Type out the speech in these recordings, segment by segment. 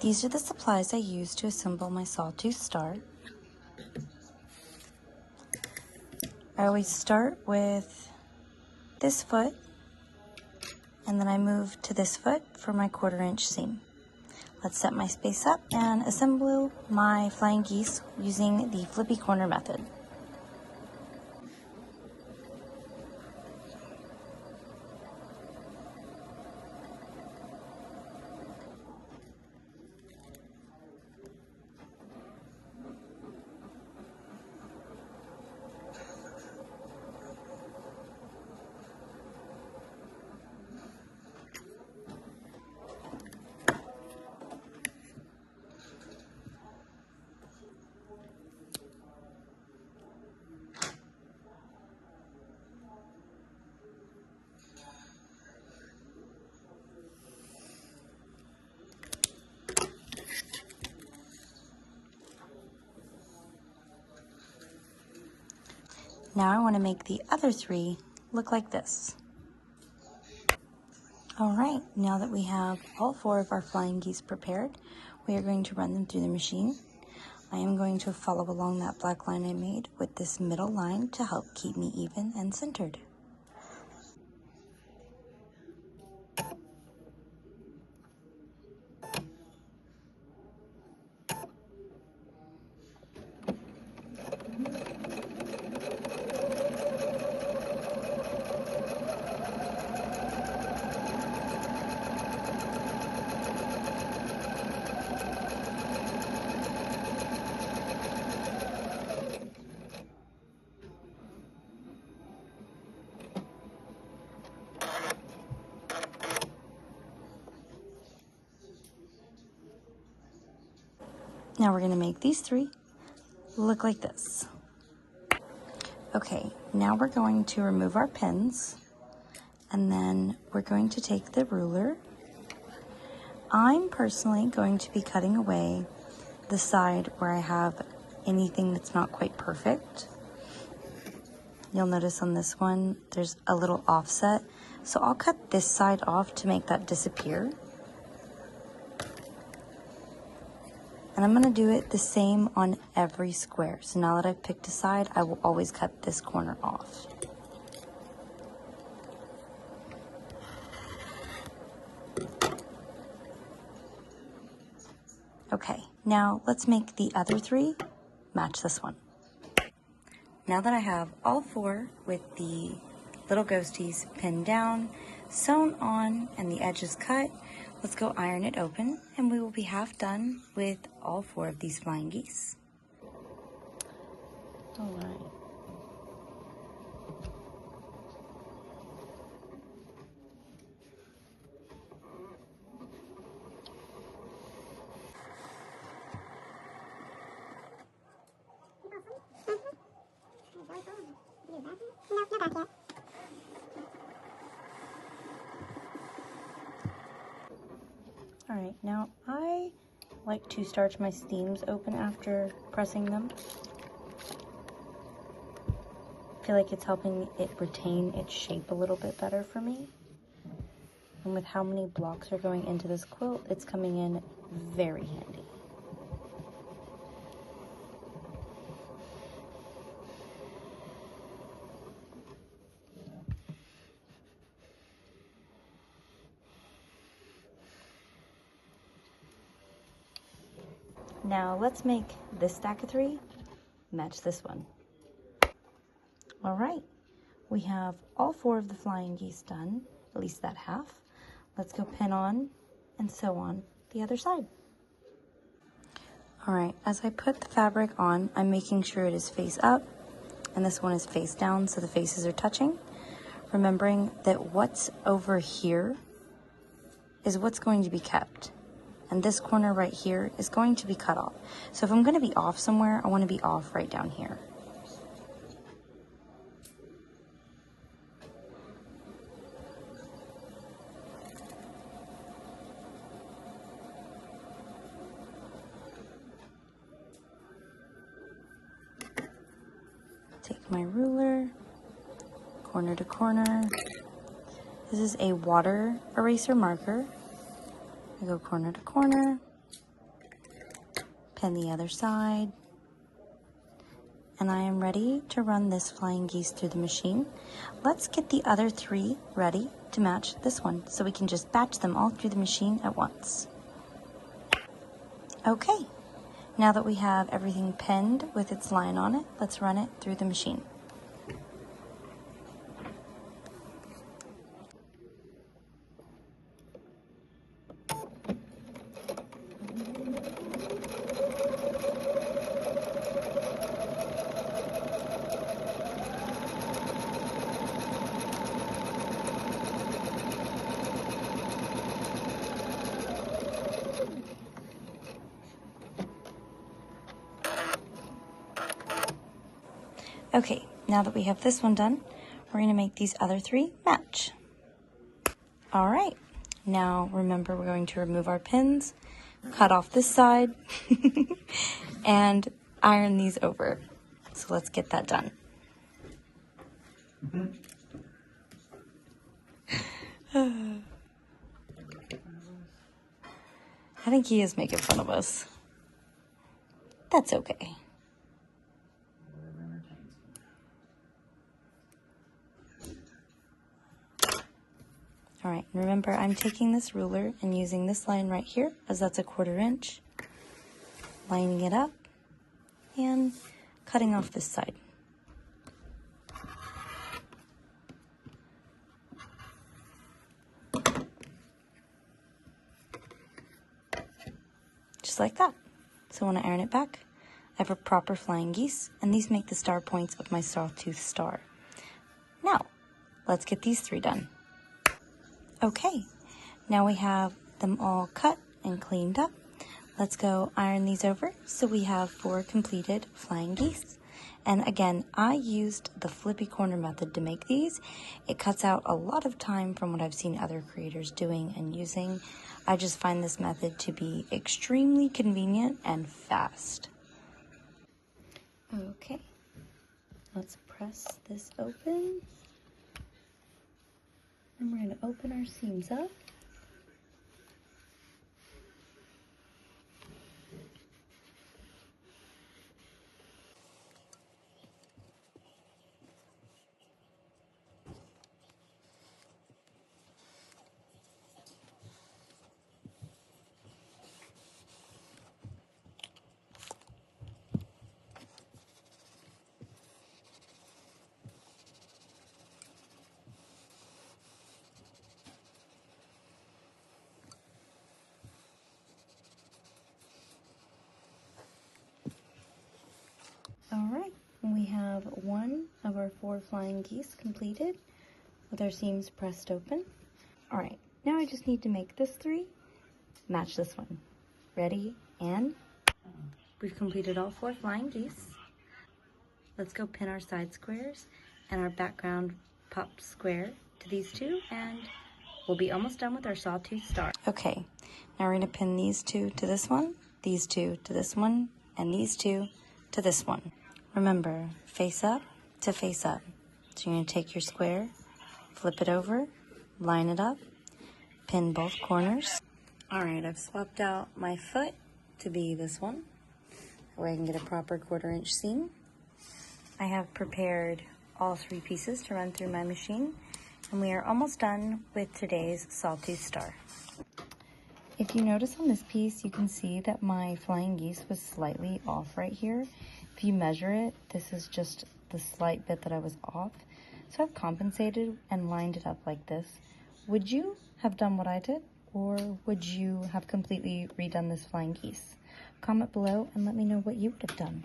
These are the supplies I use to assemble my sawtooth star. I always start with this foot, and then I move to this foot for my 1/4-inch seam. Let's set my space up and assemble my flying geese using the flippy corner method. Now I want to make the other 3 look like this. Alright, now that we have all 4 of our flying geese prepared, we are going to run them through the machine. I am going to follow along that black line I made with this middle line to help keep me even and centered. Now we're going to make these 3 look like this. Okay, now we're going to remove our pins, and then we're going to take the ruler. I'm personally going to be cutting away the side where I have anything that's not quite perfect. You'll notice on this one, there's a little offset. So I'll cut this side off to make that disappear. And I'm going to do it the same on every square. So now that I've picked a side, I will always cut this corner off. Okay, now let's make the other 3 match this one. Now that I have all 4 with the little ghosties pinned down, sewn on, and the edges cut, let's go iron it open, and we will be half done with all 4 of these flying geese. All right. All right, now I like to starch my steams open after pressing them. I feel like it's helping it retain its shape a little bit better for me. And with how many blocks are going into this quilt, it's coming in very handy. Now let's make this stack of 3 match this one. All right, we have all 4 of the flying geese done, at least that half. Let's go pin on and sew on the other side. All right, as I put the fabric on, I'm making sure it is face up, and this one is face down so the faces are touching. Remembering that what's over here is what's going to be kept. And this corner right here is going to be cut off. So if I'm going to be off somewhere, I want to be off right down here. Take my ruler, corner to corner. This is a water eraser marker. I go corner to corner, Pin the other side. And I am ready to run this flying geese through the machine. Let's get the other 3 ready to match this one so we can just batch them all through the machine at once. Okay, now that we have everything pinned with its line on it, let's run it through the machine. Okay, now that we have this one done, we're going to make these other 3 match. All right, now remember we're going to remove our pins, cut off this side, and iron these over. So let's get that done. I think he is making fun of us. That's okay. All right, remember I'm taking this ruler and using this line right here, as that's a 1/4 inch, lining it up and cutting off this side. Just like that. So when I iron it back, I have a proper flying geese, and these make the star points of my Sawtooth star. Now, let's get these 3 done. Okay, now we have them all cut and cleaned up. Let's go iron these over so we have 4 completed flying geese. And again, I used the flippy corner method to make these. It cuts out a lot of time from what I've seen other creators doing and using. I just find this method to be extremely convenient and fast. Okay, let's press this open. And we're going to open our seams up. All right, we have 1 of our 4 flying geese completed with our seams pressed open. All right, now I just need to make this 3 match this one. Ready, and we've completed all 4 flying geese. Let's go pin our side squares and our background pop square to these 2, and we'll be almost done with our Sawtooth star. Okay, now we're going to pin these 2 to this one, these 2 to this one, and these 2 to this one. Remember, face up to face up. So you're going to take your square, flip it over, line it up, pin both corners. All right, I've swapped out my foot to be this one, where I can get a proper 1/4 inch seam. I have prepared all 3 pieces to run through my machine, and we are almost done with today's Sawtooth star. If you notice on this piece, you can see that my flying geese was slightly off right here. If you measure it, this is just the slight bit that I was off. So I've compensated and lined it up like this. Would you have done what I did, or would you have completely redone this flying geese? Comment below and let me know what you would have done.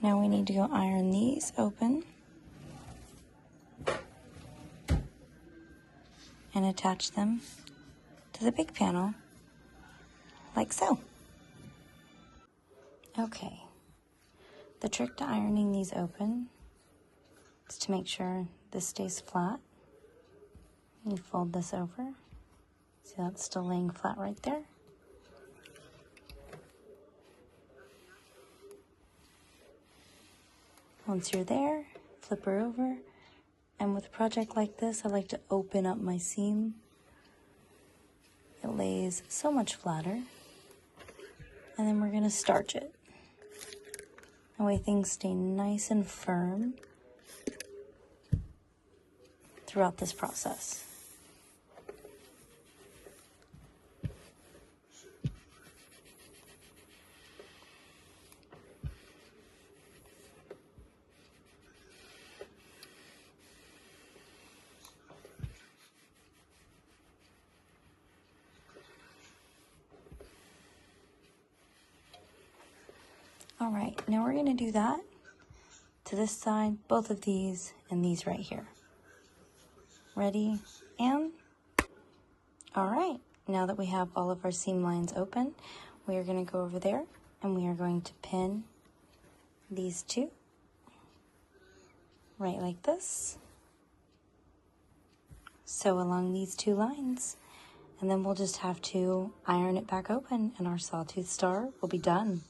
Now we need to go iron these open and attach them to the big panel, like so. Okay, the trick to ironing these open is to make sure this stays flat. You fold this over. See, that's still laying flat right there. Once you're there, flip her over. And with a project like this, I like to open up my seam. It lays so much flatter. And then we're gonna starch it. That way things stay nice and firm throughout this process. All right, now we're gonna do that to this side, both of these, and these right here. Ready, and all right, now that we have all of our seam lines open, we are gonna go over there and we are going to pin these two, right like this. Sew along these two lines, and then we'll just have to iron it back open and our sawtooth star will be done.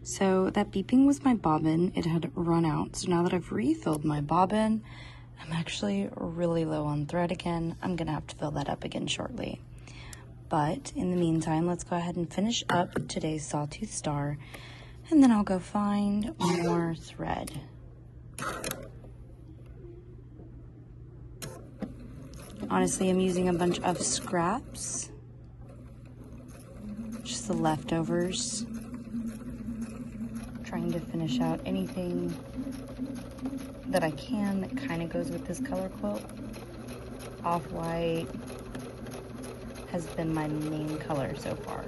So that beeping was my bobbin. It had run out. So now that I've refilled my bobbin, I'm actually really low on thread again. I'm gonna have to fill that up again shortly. But in the meantime, let's go ahead and finish up today's sawtooth star, and then I'll go find more thread. Honestly, I'm using a bunch of scraps, just the leftovers. Trying to finish out anything that I can that kind of goes with this color quilt. Off-white has been my main color so far.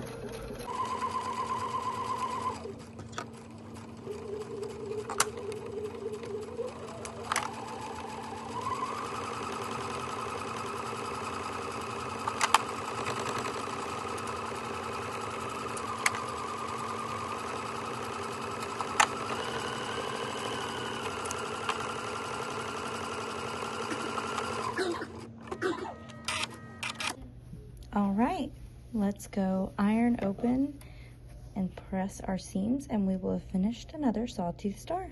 All right, let's go iron open and press our seams, and we will have finished another sawtooth star.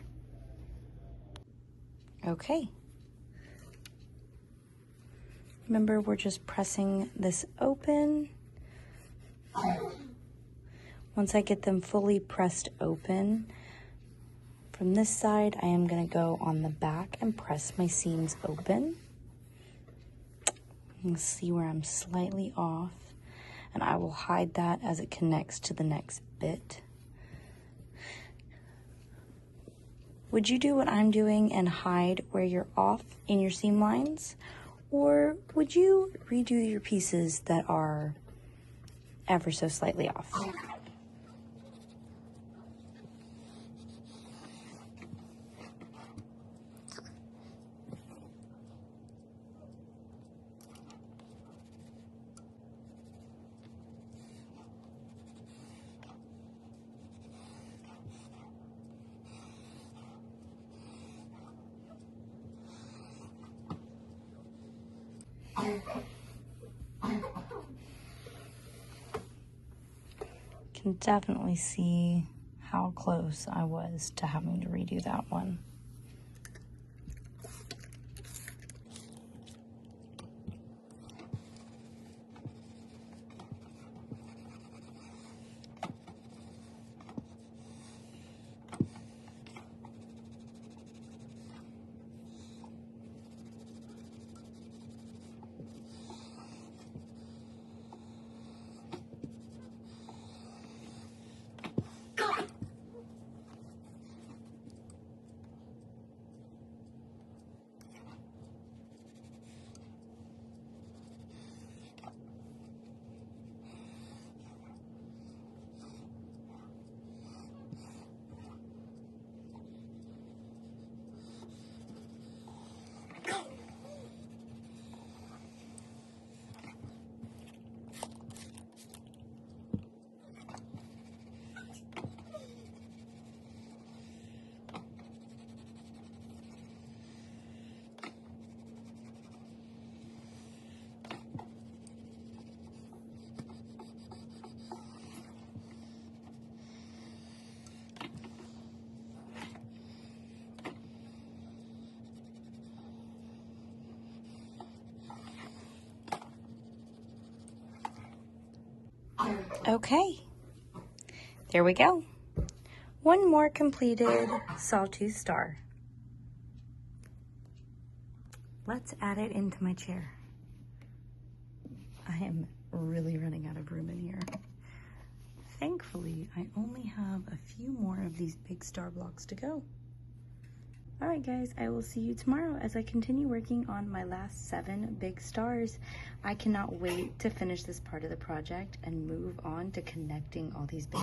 Okay. Remember, we're just pressing this open. Once I get them fully pressed open, from this side, I am gonna go on the back and press my seams open. You can see where I'm slightly off, and I will hide that as it connects to the next bit. Would you do what I'm doing and hide where you're off in your seam lines? Or would you redo your pieces that are ever so slightly off? Can definitely see how close I was to having to redo that one. Okay, there we go. One more completed sawtooth star. Let's add it into my chair. I am really running out of room in here. Thankfully, I only have a few more of these big star blocks to go. All right, guys, I will see you tomorrow as I continue working on my last 7 big stars. I cannot wait to finish this part of the project and move on to connecting all these big